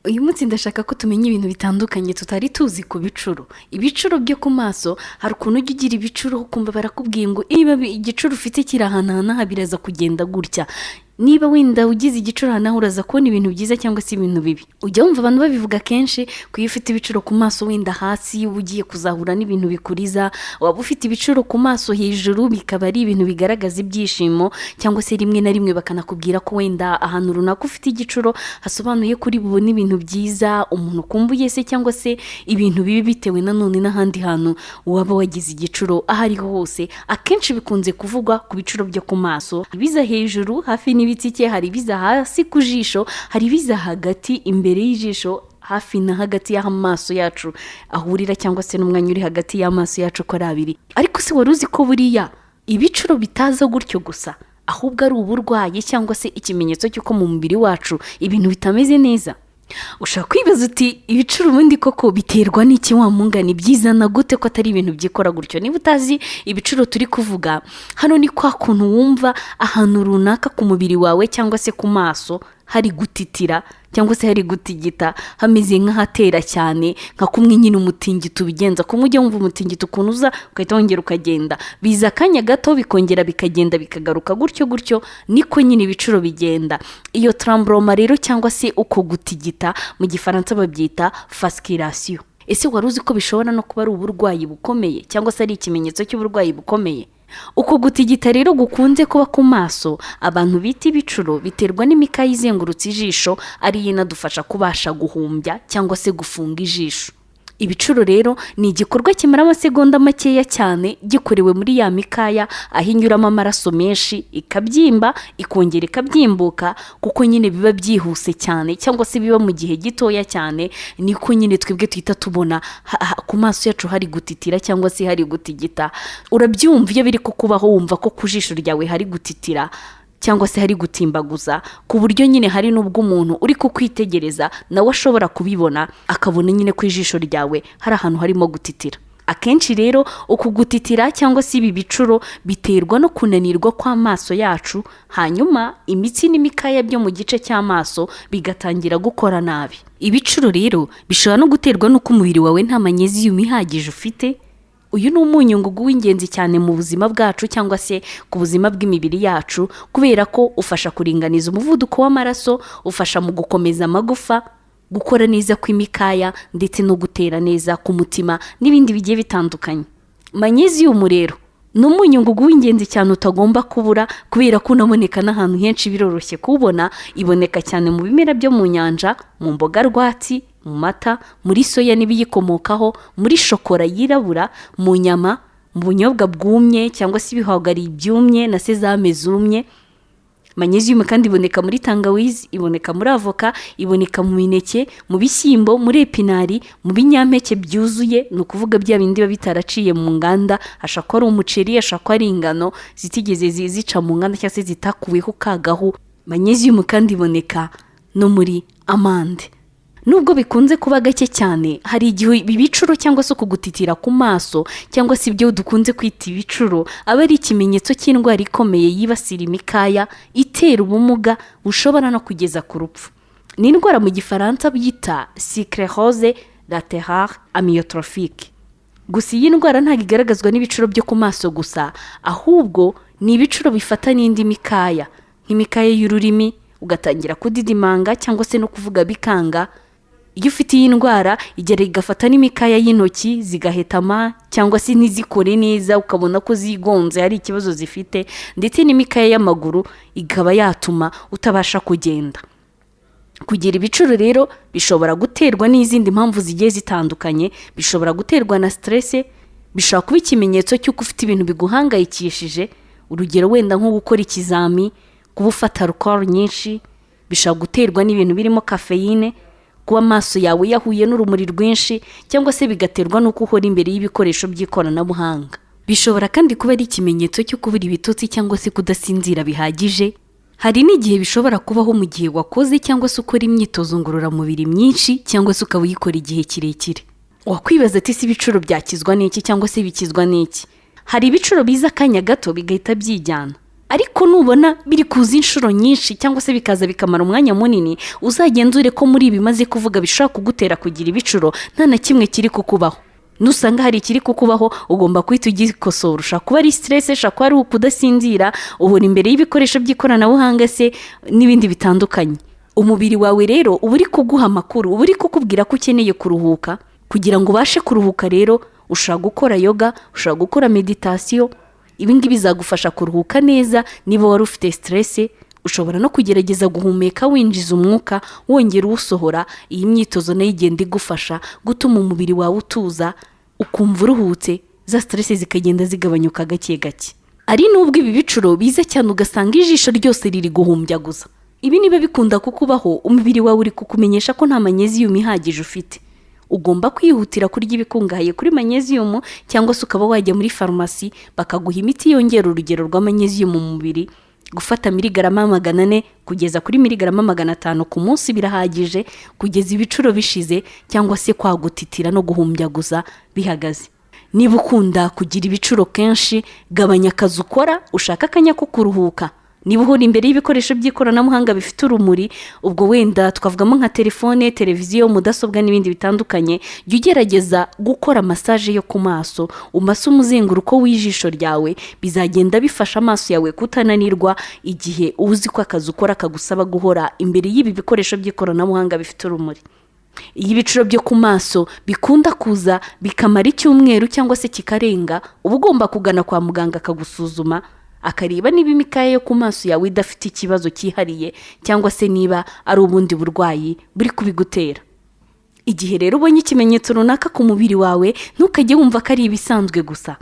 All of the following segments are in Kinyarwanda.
Uyu munsi ndashaka ko tumenya ibintu bitandukanye tutari tuzi ku bicuro. Ibicuro byo ku maso hari ukuntu ujya ugira ibicuro ukumva barakubwiye ngo niba igicuro ufite kiri ahantu aha biraza kugenda gutya. Niba wenda ugize igicuro naho uraza kubona ibintu byiza cyangwa se ibintu bibi. Ujya wumva abantu babivuga kenshi ko iyo ufite ibicuro ku maso wenda hasi uba ugiye kuzahura n'ibintu bikuriza, waba ufite ibicuro ku maso hejuru bikaba ari ibintu bigaragaza ibyishimo, cyangwa se rimwe na rimwe bakanakubwira ko wenda ahantu runaka ufite igicuro hasobanuye kuri bubone ibintu byiza umuntu ukumbuye se, cyangwa se ibintu bibi bitewe nanone n'ahandi hantu waba wagize igicuro. Aho ariho hose akenshi bikunze kuvugwa ku bicuro byo ku maso, ibiza hejuru hafi n'ibitsike, hari ibiza hasi ku jisho, hari ibiza hagati imbere y'ijisho hafi na hagati y'amaso yacu ahurira, cyangwa se n'umwanya uri hagati y'amaso yacu ko ari abiri. Ariko se wari uzi ko buriya ibicuro bitaza gutyo gusa, ahubwo ari uburwayi cyangwa se ikimenyetso cy'uko mu mubiri wacu ibintu bitameze neza? Ushaka kwibaza uti ibicuro ubundi koko biterwa n'iki wa mungani, byizana gute ko atari ibintu byikora gutyo? Niba utazi ibicuro turi kuvuga hano, ni kwa kuntu wumva ahantu runaka ku mubiri wawe cyangwa se ku maso hari gutitira cyangwa se hari gutigita, hameze nk'ahatera cyane, nka kumwe nyine umutingito ubigenza. Kumwe ujya wumva umutingito ukuntu uza ugahita wongera ukagenda, biza akanya gato bikongera bikagenda bikagaruka, gutyo gutyo niko nyine ibicuro bigenda. Iyo trembloma rero cyangwa se uko gutigita mu gifaransa babyita fasciculation. Ese wari uzi ko bishobora no kuba ari uburwayi bukomeye cyangwa se ari ikimenyetso cy'uburwayi bukomeye? Uko gutigita rero gukunze kuba ku maso abantu bita ibicuro biterwa n'imikaya izengurutse ijisho, ariyo inadufasha kubasha guhumbya cyangwa se gufunga ijisho. Ibicuro rero ni igikorwa kimara amasegonda makeya cyane gikorewe muri ya mikaya aho inyuramo amaraso menshi, ikabyimba ikongera ikabyimbuka, kuko nyine biba byihuse cyane cyangwa se biba mu gihe gitoya cyane. Niko nyine twebwe twita tubona ku maso yacu hari gutitira cyangwa se hari gutigita. Urabyumva iyo biri kukubaho wumva ko ku jisho ryawe hari gutitira cyangwa se hari gutimbaguza, ku buryo nyine hari n'ubwo umuntu uri kukwitegereza nawe ashobora kubibona akabona nyine ku ijisho ryawe hari ahantu harimo gutitira. Akenshi rero uku gutitira cyangwa se ibi bicuro biterwa no kunanirwa kw'amaso yacu, hanyuma imitsi n'imikaya byo mu gice cy'amaso bigatangira gukora nabi. Ibicuro rero bishobora no guterwa n'uko umubiri wawe nta magnesium ihagije ufite. Uyu ni umunyungugu w'ingenzi cyane mu buzima bwacu cyangwa se ku buzima bw'imibiri yacu, kubera ko ufasha kuringaniza umuvuduko w'amaraso, ufasha mu gukomeza amagufa, gukora neza kw'imikaya ndetse no gutera neza ku mutima n'ibindi bigiye bitandukanye. Magnesium rero ni umunyungugu w'ingenzi cyane utagomba kubura, kubera ko unaboneka n'ahantu henshi biroroshye kubona. Iboneka cyane mu bimera byo mu nyanja, mu mboga rwatsi, mu mata, muri soya n'ibiyikomokaho, muri shokora yirabura, mu nyama, mu bunyobwa bwumye cyangwa se ibihwagari byumye na sezame zumye. Magnesium kandi iboneka muri tangawizi, iboneka muri avoka, iboneka mu mineke, mu bishyimbo, muri epinari, mu binyampeke byuzuye, ni ukuvuga bya bindi biba bitaraciye mu nganda, ashaka ari umuceri, ashaka ari ingano zitigeze zica mu nganda cyangwa se zitakuweho kagahu. Magnesium kandi iboneka no muri amande. Nubwo bikunze kuba gake cyane, hari igihe ibicuro cyangwa se kugutitira ku maso cyangwa se ibyo dukunze kwita ibicuro aba ari ikimenyetso cy'indwara ikomeye yibasira imikaya, itera ubumuga bushobora no kugeza ku rupfu. Ni indwara mu gifaransa bita sclérose latérale amyotrophique. Gusa iyi ndwara ntabwo igaragazwa n'ibicuro byo ku maso gusa, ahubwo ni ibicuro bifata n'indi mikaya, nk'imikaya y'ururimi, ugatangira kudidimanga cyangwa se no kuvuga bikanga. Iyo ufite iyi ndwara igera igafata n'imikaya y'intoki zigahetama cyangwa se ntizikore neza, ukabona ko zigonze hari ikibazo zifite, ndetse n'imikaya y'amaguru ikaba yatuma utabasha kugenda. Kugira ibicuro rero bishobora guterwa n'izindi mpamvu zigiye zitandukanye. Bishobora guterwa na stress, bishobora kuba ikimenyetso cy'uko ufite ibintu biguhangayikishije, urugero wenda nko gukora ikizami, kuba ufata alcohol nyinshi. Bishobora guterwa n'ibintu birimo caffeine, kuba amaso yawe yahuye n'urumuri rwinshi, cyangwa se bigaterwa n'uko uhora imbere y'ibikoresho by'ikoranabuhanga. Bishobora kandi kuba ari ikimenyetso cyo kubura ibitotsi cyangwa se kudasinzira bihagije. Hari n'igihe bishobora kubaho mu gihe wakoze cyangwa se ukora imyitozo ngororamubiri myinshi cyangwa se ukaba uyikora igihe kirekire. Wakwibaza ati si ibicuro byakizwa n'iki cyangwa se bikizwa n'iki? Hari ibicuro biza akanya gato bigahita byijyana, ariko nubona biri kuza inshuro nyinshi cyangwa se bikaza bikamara umwanya munini, uzagenzure ko muri ibi maze kuvuga bishobora kugutera kugira ibicuro nta na kimwe kiri kukubaho. Nusanga hari ikiri kukubaho ugomba kwita ugikosora. Ushaka kuba ari stress, ushaka kuba ari ukudasinzira, uhora imbere y'ibikoresho by'ikoranabuhanga se n'ibindi bitandukanye. Umubiri wawe rero uba uri kuguha amakuru, uba uri kukubwira ko ukeneye kuruhuka. Kugira ngo ubashe kuruhuka rero ushaka gukora yoga, ushaka gukora meditation. Ibi ngibi bizagufasha kuruhuka neza. Niba wari ufite stress, ushobora no kugerageza guhumeka winjiza umwuka wongera uwusohora. Iyi myitozo nayo igenda igufasha gutuma umubiri wawe utuza, ukumva uruhutse, za stress zikagenda zigabanyuka gake gake. Ari nubwo ibi bicuro biza cyane ugasanga ijisho ryose riri guhumbya gusa. Ibi niba bikunda kukubaho, umubiri wawe uri kukumenyesha ko nta magnesium ihagije ufite. Ugomba kwihutira kurya ibikungahaye kuri magnesium, cyangwa se ukaba wajya muri farumasi bakaguha imiti yongera urugero rwa magnesium mu mubiri. Gufata miligarama 400 kugeza kuri miligarama 500 ku munsi birahagije kugeza ibicuro bishize, cyangwa se kwagutitira no guhumbya gusa bihagaze. Niba ukunda kugira ibicuro kenshi, gabanya akazi ukora, ushaka akanya ko kuruhuka. Niba uhora imbere y'ibikoresho by'ikoranabuhanga bifite urumuri, ubwo wenda twavugamo nka telefone, televiziyo, mudasobwa n'ibindi bitandukanye, jya ugerageza gukora massage yo ku maso, umase umuzenguruko w'ijisho ryawe. Bizagenda bifasha amaso yawe kutananirwa igihe uzi ko akazi ukora kagusaba guhora imbere y'ibi bikoresho by'ikoranabuhanga bifite urumuri. Iyi bicuro byo ku maso bikunda kuza bikamara icyumweru cyangwa se kikarenga, uba ugomba kugana kwa muganga akagusuzuma, akareba niba imikaya yo ku maso yawe idafite ikibazo cyihariye, cyangwa se niba ari ubundi burwayi buri kubigutera. Igihe rero ubonye ikimenyetso runaka ku mubiri wawe, ntukajye wumva ko ari ibisanzwe gusa.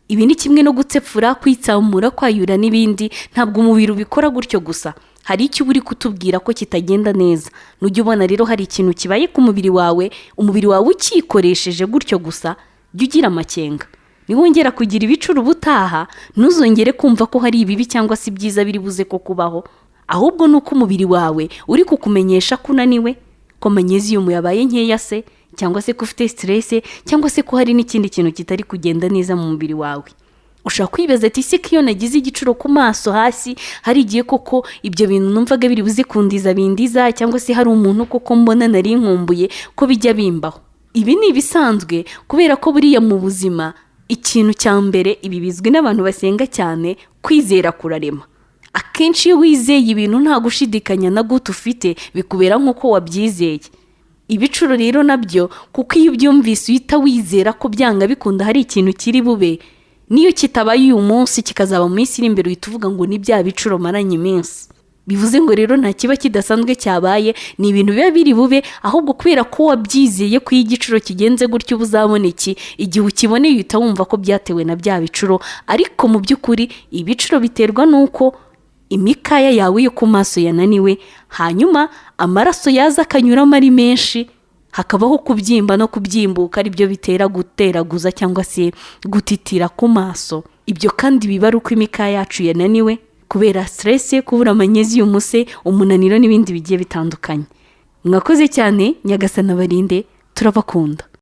Ibi ni kimwe no gutsepfura, kwitsamura, kwayura n'ibindi. Ntabwo umubiri ubikora gutyo gusa, hari icyo uri kutubwira ko kitagenda neza. Nujya ubona rero hari ikintu kibaye ku mubiri wawe, umubiri wawe ukikoresheje gutyo gusa, jya ugira amakenga. Niwongera kugira ibicuro ubutaha, ntuzongere kumva ko hari ibibi cyangwa se ibyiza biri buze ko kubaho, ahubwo nuko umubiri wawe uri kukumenyesha ko unaniwe, ko magnesium yabaye nkeya se, cyangwa se ko ufite stress, cyangwa se ko hari n'ikindi kintu kitari kugenda neza mu mubiri wawe. Ushaka kwibaza ati se kiyo nagize igicuro ku maso hasi, hari igihe koko ibyo bintu numvaga biri buze kundiza bindiza, cyangwa se hari umuntu koko mbona nari nkumbuye ko bijya bimbaho. Ibi ni ibisanzwe kubera ko buriya mu buzima ikintu cya mbere, ibi bizwi n'abantu basenga cyane, kwizera kurarema. Akenshi iyo wizeye ibintu nta gushidikanya na guto ufite, bikubera nk'uko wabyizeye. Ibicuro rero nabyo, kuko iyo ubyumvise uhita wizera ko byanga bikunda hari ikintu kiri bube, niyo kitabaye uyu munsi kikazaba mu minsi iri imbere, uhita uvuga ngo ni bya bicuro maranye iminsi. Bivuze ngo rero nta kiba kidasanzwe cyabaye, ni ibintu biba biri bube, ahubwo kubera ko wabyizeye ko igicuro kigenze gutyo uzabona iki, igihe ukiboneye uhita wumva ko byatewe na bya bicuro. Ariko mu by'ukuri ibicuro biterwa nuko imikaya yawe yo ku maso yananiwe, hanyuma amaraso yaza akanyuramo ari menshi, hakabaho kubyimba no kubyimbuka, ari byo bitera guteraguza cyangwa se gutitira ku maso. Ibyo kandi biba ari uko imikaya yacu yananiwe kubera stress, kubura magnesium se, umunaniro n'ibindi bigiye bitandukanye. Mwakoze cyane, Nyagasani abarinde, turabakunda.